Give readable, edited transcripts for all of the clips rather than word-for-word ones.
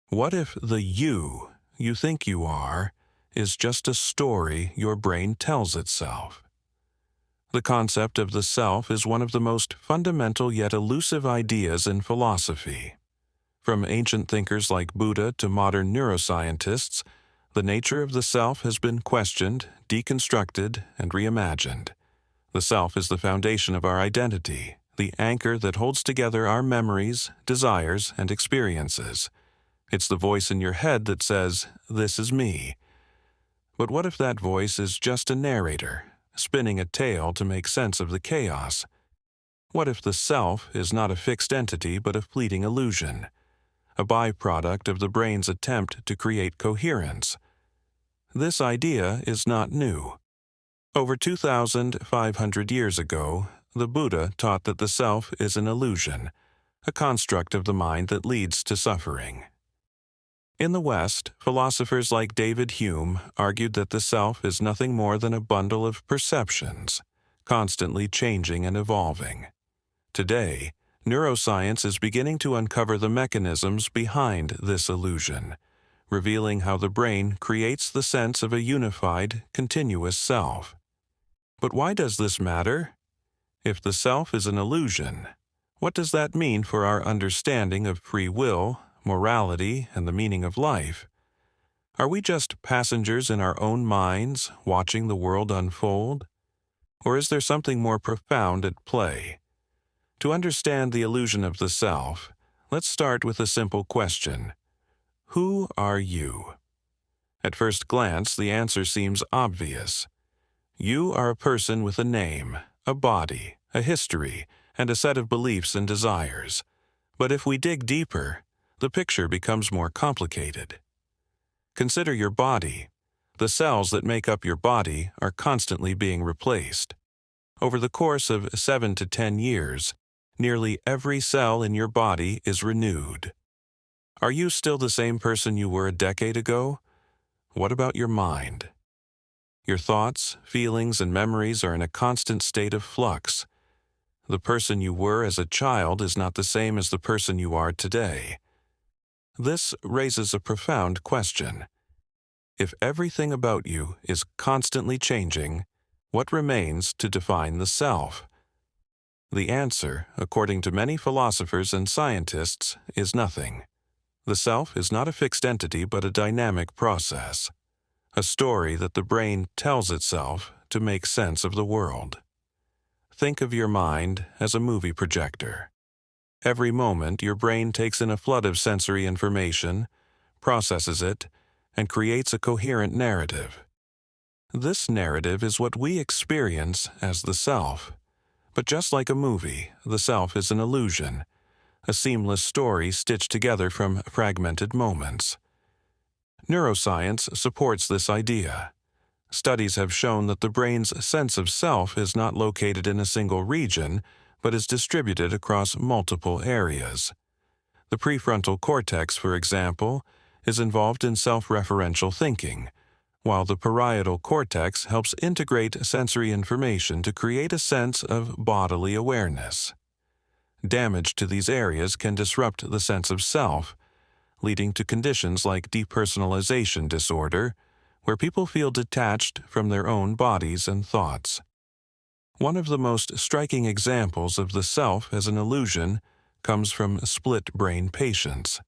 What if the you think you are is just a story your brain tells itself? The concept of the self is one of the most fundamental yet elusive ideas in philosophy. From ancient thinkers like Buddha to modern neuroscientists, the nature of the self has been questioned, deconstructed, and reimagined. The self is the foundation of our identity, the anchor that holds together our memories, desires, and experiences. It's the voice in your head that says, "This is me." But what if that voice is just a narrator, spinning a tale to make sense of the chaos? What if the self is not a fixed entity but a fleeting illusion, a byproduct of the brain's attempt to create coherence? This idea is not new. Over 2,500 years ago, the Buddha taught that the self is an illusion, a construct of the mind that leads to suffering. In the West, philosophers like David Hume argued that the self is nothing more than a bundle of perceptions, constantly changing and evolving. Today, neuroscience is beginning to uncover the mechanisms behind this illusion, revealing how the brain creates the sense of a unified, continuous self. But why does this matter? If the self is an illusion, what does that mean for our understanding of free will, morality, and the meaning of life? Are we just passengers in our own minds, watching the world unfold? Or is there something more profound at play? To understand the illusion of the self, let's start with a simple question. Who are you? At first glance, the answer seems obvious. You are a person with a name, a body, a history, and a set of beliefs and desires. But if we dig deeper, the picture becomes more complicated. Consider your body. The cells that make up your body are constantly being replaced. Over the course of 7 to 10 years, nearly every cell in your body is renewed. Are you still the same person you were a decade ago? What about your mind? Your thoughts, feelings, and memories are in a constant state of flux. The person you were as a child is not the same as the person you are today. This raises a profound question. If everything about you is constantly changing, what remains to define the self? The answer, according to many philosophers and scientists, is nothing. The self is not a fixed entity but a dynamic process, a story that the brain tells itself to make sense of the world. Think of your mind as a movie projector. Every moment, your brain takes in a flood of sensory information, processes it, and creates a coherent narrative. This narrative is what we experience as the self. But just like a movie, the self is an illusion, a seamless story stitched together from fragmented moments. Neuroscience supports this idea. Studies have shown that the brain's sense of self is not located in a single region, but is distributed across multiple areas. The prefrontal cortex, for example, is involved in self-referential thinking, while the parietal cortex helps integrate sensory information to create a sense of bodily awareness. Damage to these areas can disrupt the sense of self, leading to conditions like depersonalization disorder, where people feel detached from their own bodies and thoughts. One of the most striking examples of the self as an illusion comes from split-brain patients.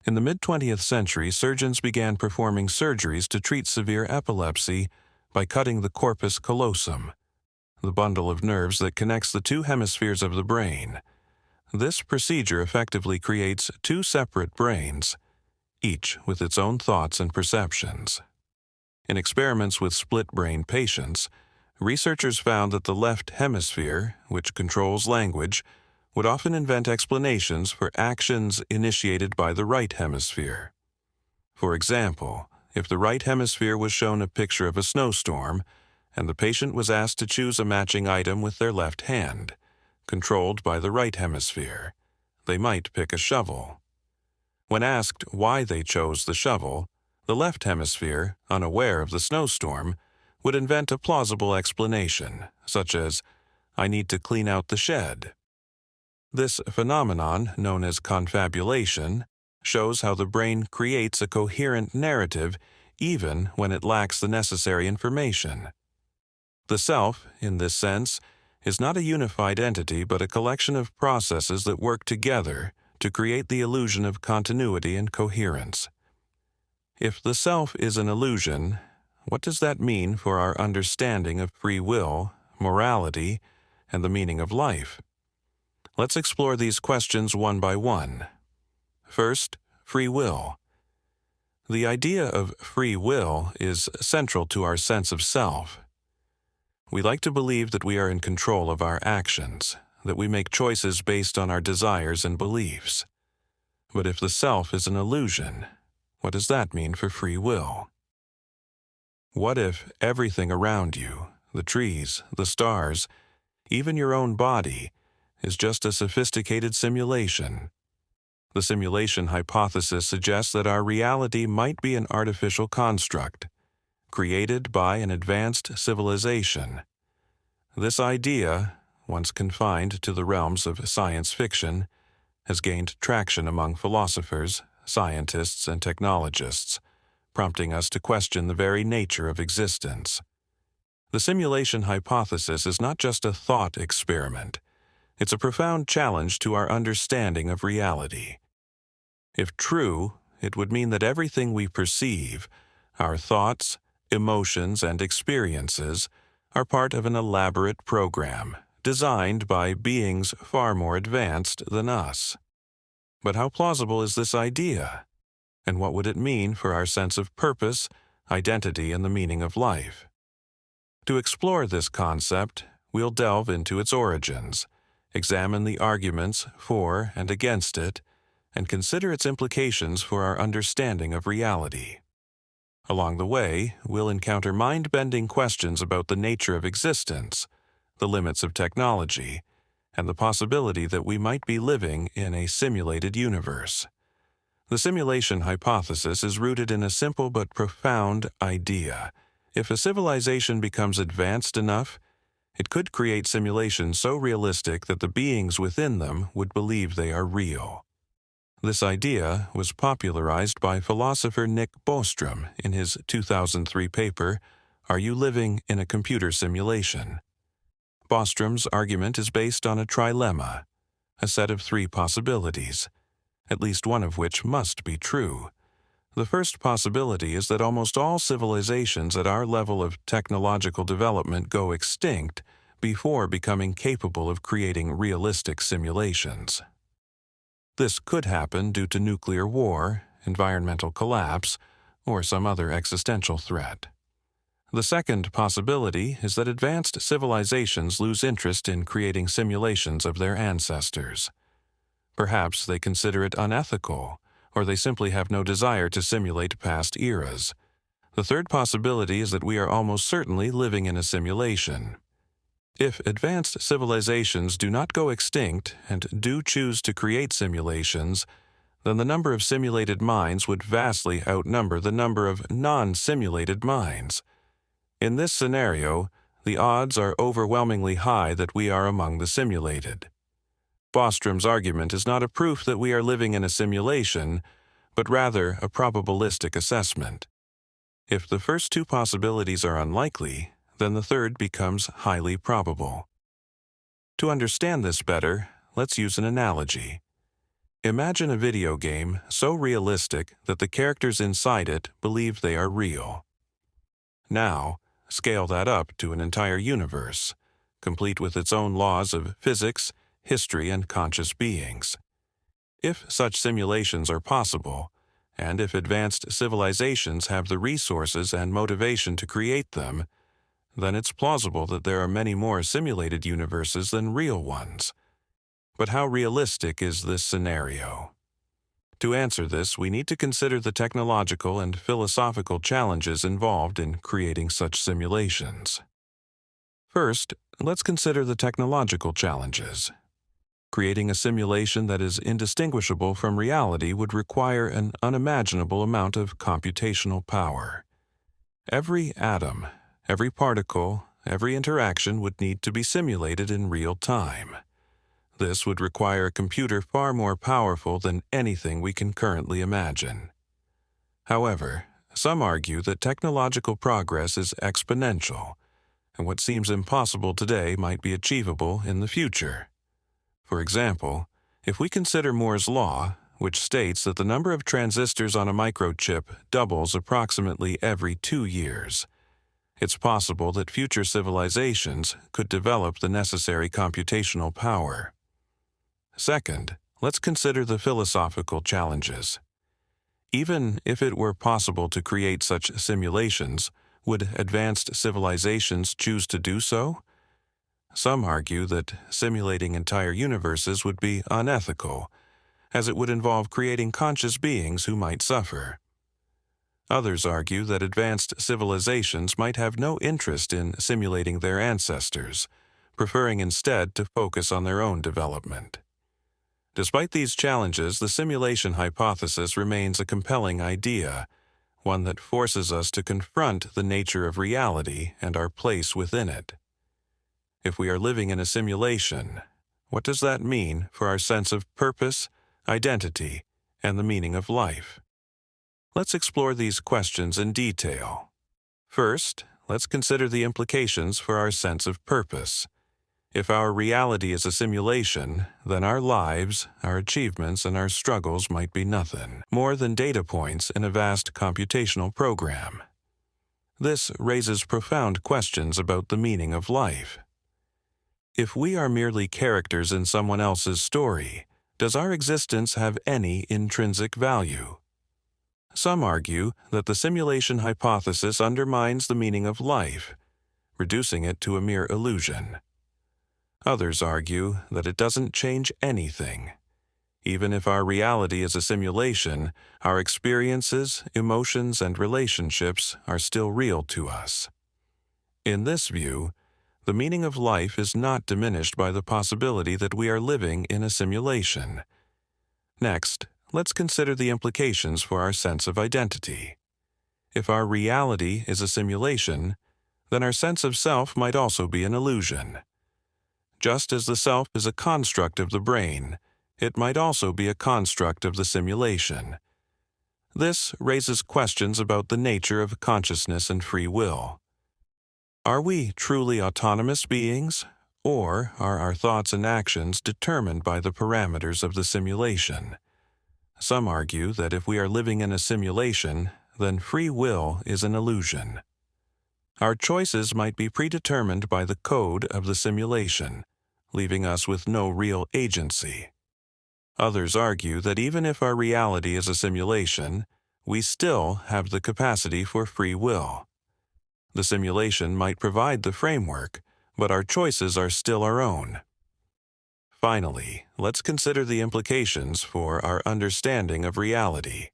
In the mid-20th century, surgeons began performing surgeries to treat severe epilepsy by cutting the corpus callosum, the bundle of nerves that connects the two hemispheres of the brain. This procedure effectively creates two separate brains, each with its own thoughts and perceptions. In experiments with split-brain patients, researchers found that the left hemisphere, which controls language, would often invent explanations for actions initiated by the right hemisphere. For example, if the right hemisphere was shown a picture of a snowstorm, and the patient was asked to choose a matching item with their left hand, controlled by the right hemisphere, they might pick a shovel. When asked why they chose the shovel, the left hemisphere, unaware of the snowstorm, would invent a plausible explanation, such as, "I need to clean out the shed." This phenomenon, known as confabulation, shows how the brain creates a coherent narrative even when it lacks the necessary information. The self, in this sense, is not a unified entity but a collection of processes that work together to create the illusion of continuity and coherence. If the self is an illusion, what does that mean for our understanding of free will, morality, and the meaning of life? Let's explore these questions one by one. First, free will. The idea of free will is central to our sense of self. We like to believe that we are in control of our actions, that we make choices based on our desires and beliefs. But if the self is an illusion, what does that mean for free will? What if everything around you, the trees, the stars, even your own body, is just a sophisticated simulation? The simulation hypothesis suggests that our reality might be an artificial construct, created by an advanced civilization. This idea, once confined to the realms of science fiction, has gained traction among philosophers, scientists, and technologists, prompting us to question the very nature of existence. The simulation hypothesis is not just a thought experiment. It's a profound challenge to our understanding of reality. If true, it would mean that everything we perceive, our thoughts, emotions, and experiences, are part of an elaborate program designed by beings far more advanced than us. But how plausible is this idea? And what would it mean for our sense of purpose, identity, and the meaning of life? To explore this concept, we'll delve into its origins, examine the arguments for and against it, and consider its implications for our understanding of reality. Along the way, we'll encounter mind-bending questions about the nature of existence, the limits of technology, and the possibility that we might be living in a simulated universe. The simulation hypothesis is rooted in a simple but profound idea. If a civilization becomes advanced enough, it could create simulations so realistic that the beings within them would believe they are real. This idea was popularized by philosopher Nick Bostrom in his 2003 paper, Are You Living in a Computer Simulation? Bostrom's argument is based on a trilemma, a set of three possibilities, at least one of which must be true. The first possibility is that almost all civilizations at our level of technological development go extinct before becoming capable of creating realistic simulations. This could happen due to nuclear war, environmental collapse, or some other existential threat. The second possibility is that advanced civilizations lose interest in creating simulations of their ancestors. Perhaps they consider it unethical, or they simply have no desire to simulate past eras. The third possibility is that we are almost certainly living in a simulation. If advanced civilizations do not go extinct and do choose to create simulations, then the number of simulated minds would vastly outnumber the number of non-simulated minds. In this scenario, the odds are overwhelmingly high that we are among the simulated. Bostrom's argument is not a proof that we are living in a simulation, but rather a probabilistic assessment. If the first two possibilities are unlikely, then the third becomes highly probable. To understand this better, let's use an analogy. Imagine a video game so realistic that the characters inside it believe they are real. Now, scale that up to an entire universe, complete with its own laws of physics, history, and conscious beings. If such simulations are possible, and if advanced civilizations have the resources and motivation to create them, then it's plausible that there are many more simulated universes than real ones. But how realistic is this scenario? To answer this, we need to consider the technological and philosophical challenges involved in creating such simulations. First, let's consider the technological challenges. Creating a simulation that is indistinguishable from reality would require an unimaginable amount of computational power. Every atom, every particle, every interaction would need to be simulated in real time. This would require a computer far more powerful than anything we can currently imagine. However, some argue that technological progress is exponential, and what seems impossible today might be achievable in the future. For example, if we consider Moore's law, which states that the number of transistors on a microchip doubles approximately every 2 years, it's possible that future civilizations could develop the necessary computational power. Second, let's consider the philosophical challenges. Even if it were possible to create such simulations, would advanced civilizations choose to do so? Some argue that simulating entire universes would be unethical, as it would involve creating conscious beings who might suffer. Others argue that advanced civilizations might have no interest in simulating their ancestors, preferring instead to focus on their own development. Despite these challenges, the simulation hypothesis remains a compelling idea, one that forces us to confront the nature of reality and our place within it. If we are living in a simulation, what does that mean for our sense of purpose, identity, and the meaning of life? Let's explore these questions in detail. First, let's consider the implications for our sense of purpose. If our reality is a simulation, then our lives, our achievements, and our struggles might be nothing more than data points in a vast computational program. This raises profound questions about the meaning of life. If we are merely characters in someone else's story, does our existence have any intrinsic value? Some argue that the simulation hypothesis undermines the meaning of life, reducing it to a mere illusion. Others argue that it doesn't change anything. Even if our reality is a simulation, our experiences, emotions, and relationships are still real to us. In this view, the meaning of life is not diminished by the possibility that we are living in a simulation. Next, let's consider the implications for our sense of identity. If our reality is a simulation, then our sense of self might also be an illusion. Just as the self is a construct of the brain, it might also be a construct of the simulation. This raises questions about the nature of consciousness and free will. Are we truly autonomous beings, or are our thoughts and actions determined by the parameters of the simulation? Some argue that if we are living in a simulation, then free will is an illusion. Our choices might be predetermined by the code of the simulation, leaving us with no real agency. Others argue that even if our reality is a simulation, we still have the capacity for free will. The simulation might provide the framework, but our choices are still our own. Finally, let's consider the implications for our understanding of reality.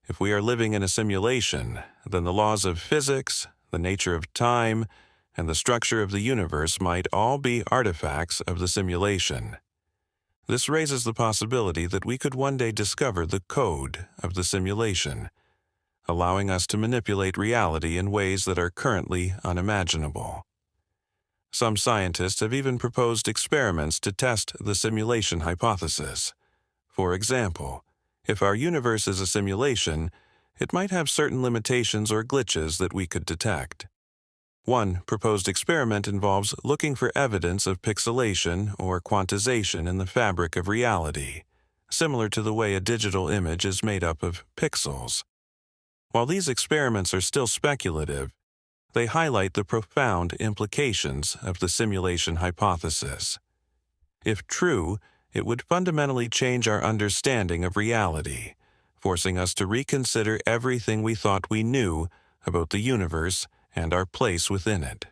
If we are living in a simulation, then the laws of physics, the nature of time, and the structure of the universe might all be artifacts of the simulation. This raises the possibility that we could one day discover the code of the simulation, allowing us to manipulate reality in ways that are currently unimaginable. Some scientists have even proposed experiments to test the simulation hypothesis. For example, if our universe is a simulation, it might have certain limitations or glitches that we could detect. One proposed experiment involves looking for evidence of pixelation or quantization in the fabric of reality, similar to the way a digital image is made up of pixels. While these experiments are still speculative, they highlight the profound implications of the simulation hypothesis. If true, it would fundamentally change our understanding of reality, forcing us to reconsider everything we thought we knew about the universe and our place within it.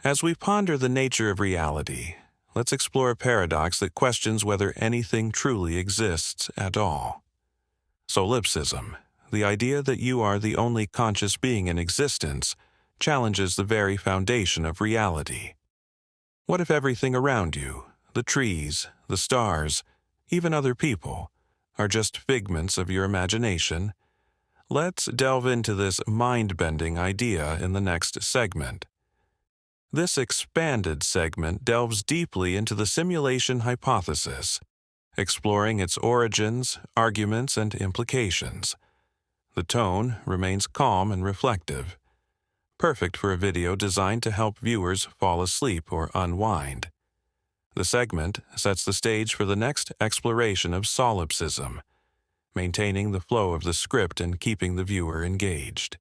As we ponder the nature of reality, let's explore a paradox that questions whether anything truly exists at all. Solipsism, the idea that you are the only conscious being in existence, challenges the very foundation of reality. What if everything around you, the trees, the stars, even other people, are just figments of your imagination? Let's delve into this mind-bending idea in the next segment. This expanded segment delves deeply into the simulation hypothesis, exploring its origins, arguments, and implications. The tone remains calm and reflective, perfect for a video designed to help viewers fall asleep or unwind. The segment sets the stage for the next exploration of solipsism, maintaining the flow of the script and keeping the viewer engaged.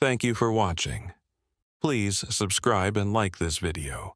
Thank you for watching. Please subscribe and like this video.